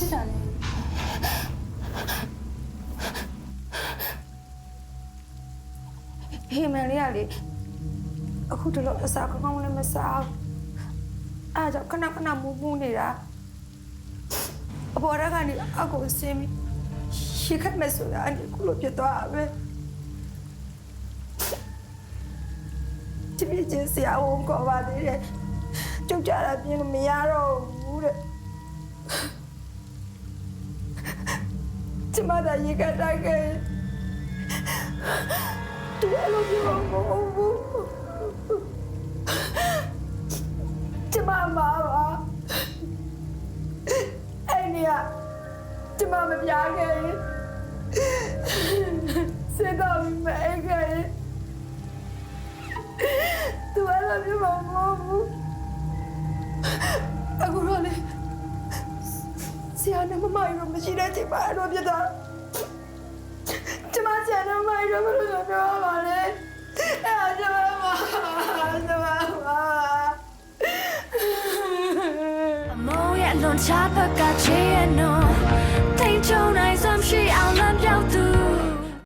ဖြစ်တာလဲဟေးမန်လေးကလေအခုတလို့အစာကောင်းလည်းမစားအားကြောင့်ခဏခဏမူးနေတာအပေါ်ရကနေအကိုစင်းပြီးရှိခက်မဲ့ဆိုတာအဲ့ခုလိုဖြစ်သွားပဲဒီပြည့်စရာဝန်ကောပါသေးတယ်ကျုပ်ကြတာပြင်းလို့မရတော့ဘူးတဲ့ကျမသာရေကတိုက်ခဲ့သူအဲ့လိုပြောမဟုတ်ဘူးကျမပါအဲ့နေကကျမမပြခဲ့စေတော့မအိတ်ခဲ့သူအဲ့လိုပြောမဟုတ်ဘူးအခုတော့လေဆရာနဲ့မမရောမရှိတဲ့ချိန်မှာအဲ့လိုဖြစ်သွားကျမဆရာနဲ့မမရောဘယ်လိုပြောပါလဲအဲ့ကျမအမောရဲ့လွန်ချပတ်ကချေရဲ့နော်ထိန်ချုံနိုင်